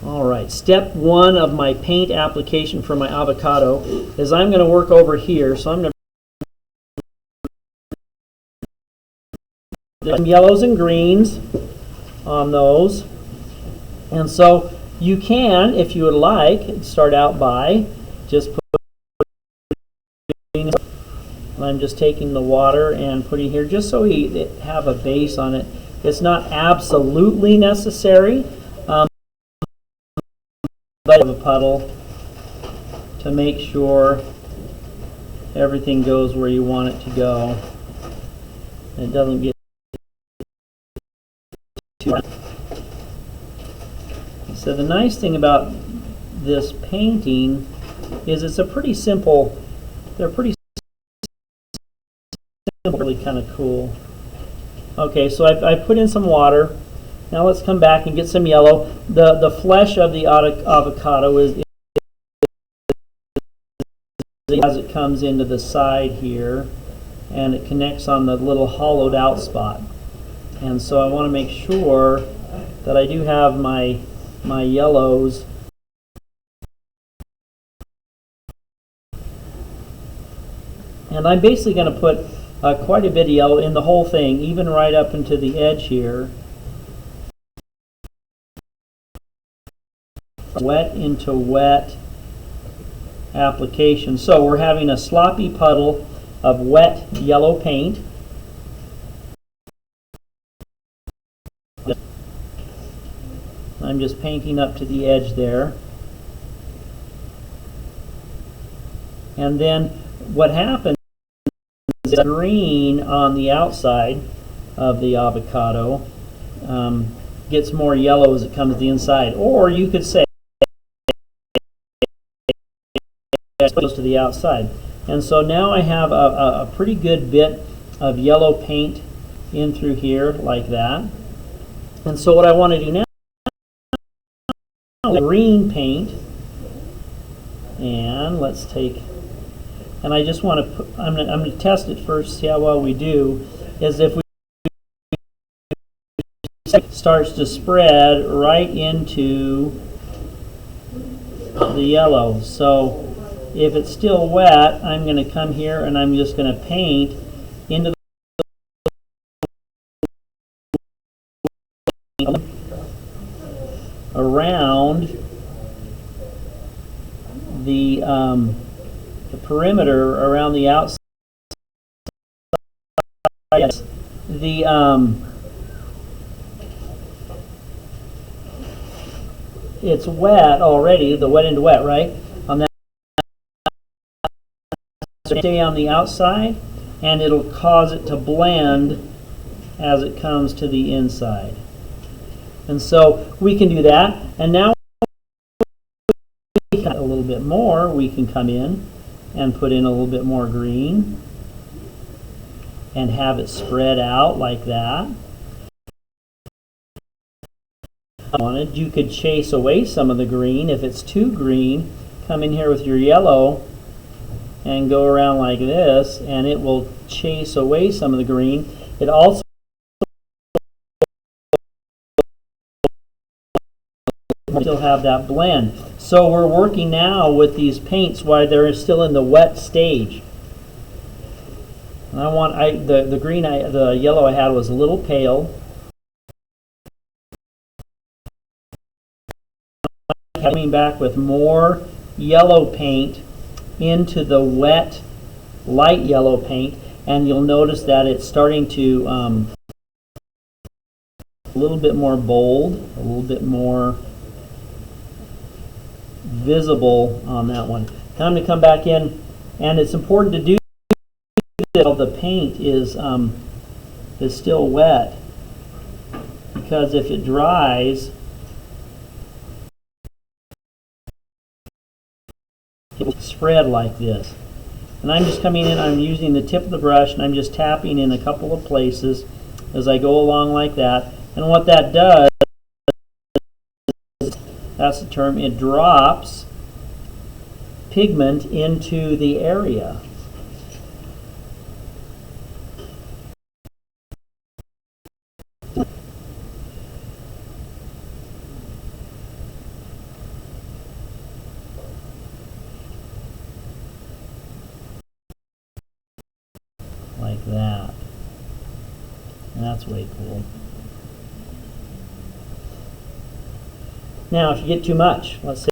All right, step one of my paint application for my avocado is I'm going to work over here. So I'm going to do some yellows and greens on those. And so you can, if you would like, start out by just putting, I'm just taking the water and putting here just so we have a base on it. It's not absolutely necessary, but a puddle to make sure everything goes where you want it to go. And it doesn't get too much. So the nice thing about this painting is it's a pretty simple, they're pretty simple, really kind of cool. Okay, so I put in some water. Now let's come back and get some yellow. The flesh of the avocado is as it comes into the side here, and it connects on the little hollowed out spot. And so I want to make sure that I do have my yellows and I'm basically going to put quite a bit of yellow in the whole thing, even right up into the edge here. Wet into wet application. So we're having a sloppy puddle of wet yellow paint. I'm just painting up to the edge there. And then what happens is the green on the outside of the avocado gets more yellow as it comes to the inside. Or you could say it goes to the outside. And so now I have a pretty good bit of yellow paint in through here like that. And so what I want to do now is green paint. And let's take, and I just want to put, I'm going to test it first, see how well we do, is if we starts to spread right into the yellow. So if it's still wet, I'm going to come here and I'm just going to paint into the around the perimeter around the outside. It's wet already, the wet into wet, right? On that, stay on the outside, and it'll cause it to blend as it comes to the inside. And so we can do that. And now we can a little bit more. We can come in and put in a little bit more green and have it spread out like that. You could chase away some of the green. If it's too green, come in here with your yellow and go around like this, and it will chase away some of the green. It also still have that blend. So we're working now with these paints while they're still in the wet stage. And I want the yellow I had was a little pale. Coming back with more yellow paint into the wet light yellow paint, and you'll notice that it's starting to a little bit more bold, a little bit more visible on that one. Now I'm going to come back in, and it's important to do that while the paint is still wet, because if it dries, it will spread like this. And I'm just coming in, I'm using the tip of the brush, and I'm just tapping in a couple of places as I go along like that. And what that does, that's the term, it drops pigment into the area. like that. And that's way cool. Now, if you get too much, let's say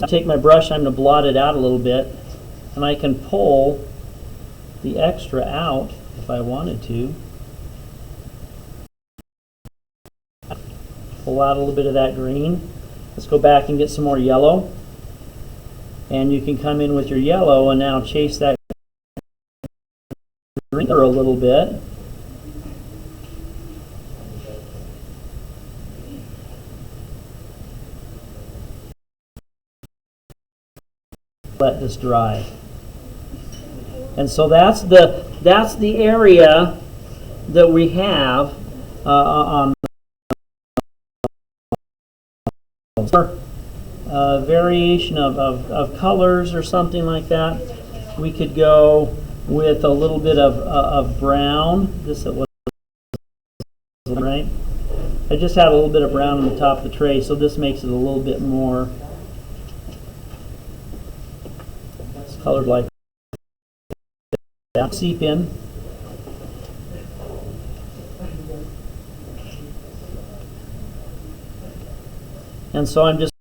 I take my brush, I'm going to blot it out a little bit, and I can pull the extra out if I wanted to. Pull out a little bit of that green. Let's go back and get some more yellow. And you can come in with your yellow and now chase that green a little bit. Let this dry. And so that's the area that we have on variation of colors or something like that. We could go with a little bit of brown. This was right. I just had a little bit of brown on the top of the tray, so this makes it a little bit more. It's colored like that. Seep in. And so I'm just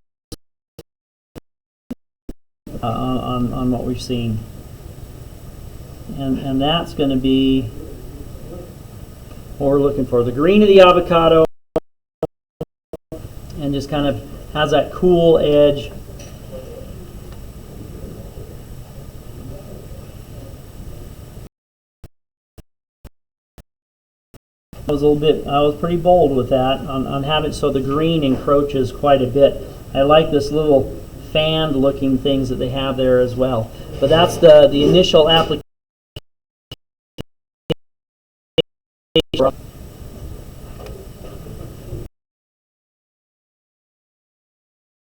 on what we've seen. And that's going to be what we're looking for. The green of the avocado, and just kind of has that cool edge. I was pretty bold with that on having it so the green encroaches quite a bit. I like this little fanned looking things that they have there as well. But that's the initial application.